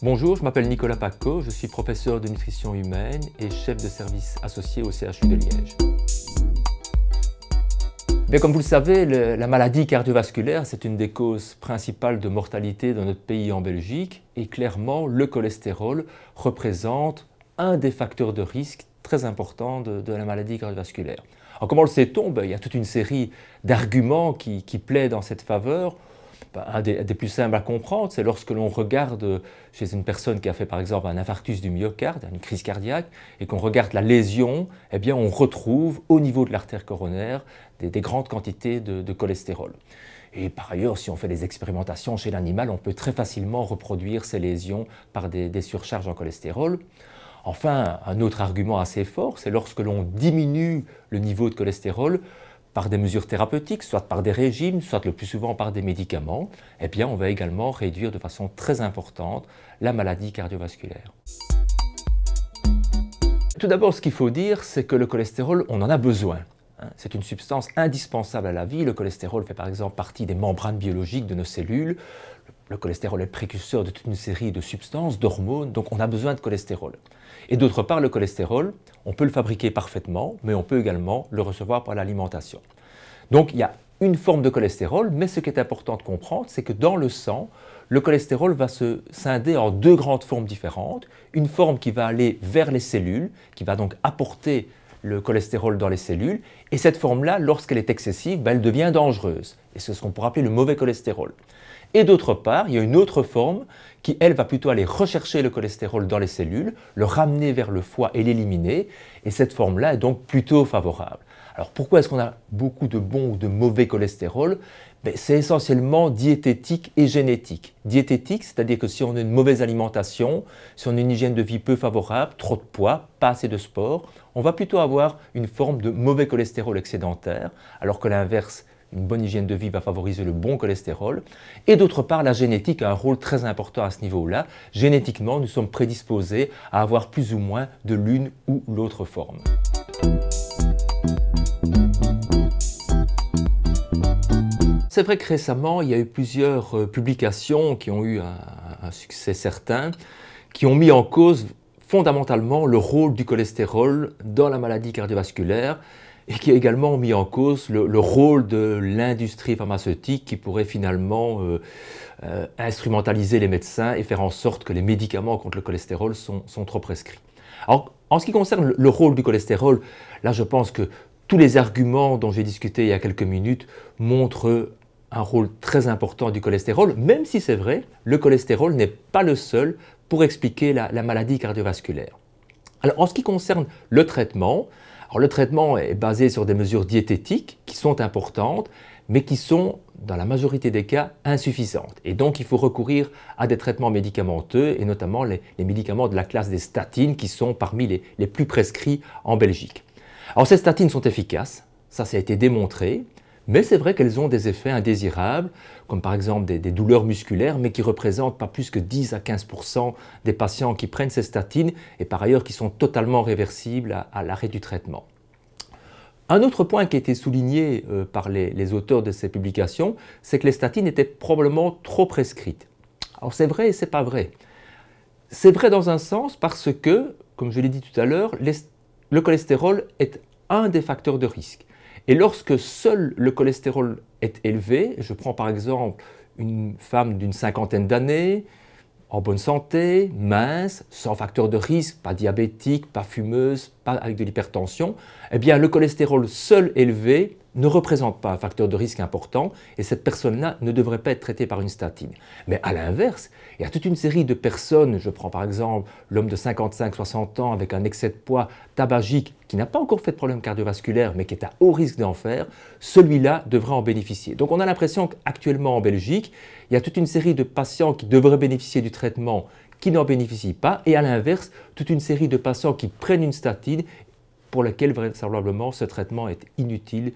Bonjour, je m'appelle Nicolas Paco, je suis professeur de nutrition humaine et chef de service associé au CHU de Liège. Bien, comme vous le savez, la maladie cardiovasculaire, c'est une des causes principales de mortalité dans notre pays en Belgique et clairement, le cholestérol représente un des facteurs de risque très importants de la maladie cardiovasculaire. Alors, comment le sait-on? Il y a toute une série d'arguments qui plaident en cette faveur. Un des plus simples à comprendre, c'est lorsque l'on regarde chez une personne qui a fait par exemple un infarctus du myocarde, une crise cardiaque, et qu'on regarde la lésion, eh bien on retrouve au niveau de l'artère coronaire des grandes quantités de cholestérol. Et par ailleurs, si on fait des expérimentations chez l'animal, on peut très facilement reproduire ces lésions par des surcharges en cholestérol. Enfin, un autre argument assez fort, c'est lorsque l'on diminue le niveau de cholestérol par des mesures thérapeutiques, soit par des régimes, soit le plus souvent par des médicaments, eh bien on va également réduire de façon très importante la maladie cardiovasculaire. Tout d'abord, ce qu'il faut dire, c'est que le cholestérol, on en a besoin. C'est une substance indispensable à la vie. Le cholestérol fait par exemple partie des membranes biologiques de nos cellules. Le cholestérol est le précurseur de toute une série de substances, d'hormones, donc on a besoin de cholestérol. Et d'autre part, le cholestérol, on peut le fabriquer parfaitement, mais on peut également le recevoir par l'alimentation. Donc il y a une forme de cholestérol, mais ce qui est important de comprendre, c'est que dans le sang, le cholestérol va se scinder en deux grandes formes différentes. Une forme qui va aller vers les cellules, qui va donc apporter le cholestérol dans les cellules, et cette forme-là, lorsqu'elle est excessive, elle devient dangereuse. Et c'est ce qu'on pourrait appeler le mauvais cholestérol. Et d'autre part, il y a une autre forme qui, elle, va plutôt aller rechercher le cholestérol dans les cellules, le ramener vers le foie et l'éliminer, et cette forme-là est donc plutôt favorable. Alors pourquoi est-ce qu'on a beaucoup de bon ou de mauvais cholestérol? C'est essentiellement diététique et génétique. Diététique, c'est-à-dire que si on a une mauvaise alimentation, si on a une hygiène de vie peu favorable, trop de poids, pas assez de sport, on va plutôt avoir une forme de mauvais cholestérol excédentaire, alors que l'inverse, une bonne hygiène de vie va favoriser le bon cholestérol. Et d'autre part, la génétique a un rôle très important à ce niveau-là. Génétiquement, nous sommes prédisposés à avoir plus ou moins de l'une ou l'autre forme. C'est vrai que récemment, il y a eu plusieurs publications qui ont eu un succès certain, qui ont mis en cause fondamentalement le rôle du cholestérol dans la maladie cardiovasculaire et qui a également mis en cause le rôle de l'industrie pharmaceutique qui pourrait finalement instrumentaliser les médecins et faire en sorte que les médicaments contre le cholestérol sont trop prescrits. Alors, en ce qui concerne le rôle du cholestérol, là je pense que tous les arguments dont j'ai discuté il y a quelques minutes montrent un rôle très important du cholestérol, même si c'est vrai, le cholestérol n'est pas le seul pour expliquer la maladie cardiovasculaire. Alors, en ce qui concerne le traitement, le traitement est basé sur des mesures diététiques qui sont importantes, mais qui sont, dans la majorité des cas, insuffisantes. Et donc, il faut recourir à des traitements médicamenteux, et notamment les médicaments de la classe des statines, qui sont parmi les plus prescrits en Belgique. Alors, ces statines sont efficaces, ça a été démontré, mais c'est vrai qu'elles ont des effets indésirables, comme par exemple des douleurs musculaires, mais qui représentent pas plus que 10 à 15% des patients qui prennent ces statines, et par ailleurs qui sont totalement réversibles à l'arrêt du traitement. Un autre point qui a été souligné par les auteurs de ces publications, c'est que les statines étaient probablement trop prescrites. Alors c'est vrai et c'est pas vrai. C'est vrai dans un sens parce que, comme je l'ai dit tout à l'heure, le cholestérol est un des facteurs de risque. Et lorsque seul le cholestérol est élevé, je prends par exemple une femme d'une cinquantaine d'années, en bonne santé, mince, sans facteur de risque, pas diabétique, pas fumeuse, pas avec de l'hypertension, eh bien le cholestérol seul élevé ne représente pas un facteur de risque important et cette personne-là ne devrait pas être traitée par une statine. Mais à l'inverse, il y a toute une série de personnes, je prends par exemple l'homme de 55-60 ans avec un excès de poids tabagique qui n'a pas encore fait de problème cardiovasculaire mais qui est à haut risque d'en faire, celui-là devrait en bénéficier. Donc on a l'impression qu'actuellement en Belgique, il y a toute une série de patients qui devraient bénéficier du traitement qui n'en bénéficient pas et à l'inverse, toute une série de patients qui prennent une statine pour lesquels vraisemblablement ce traitement est inutile.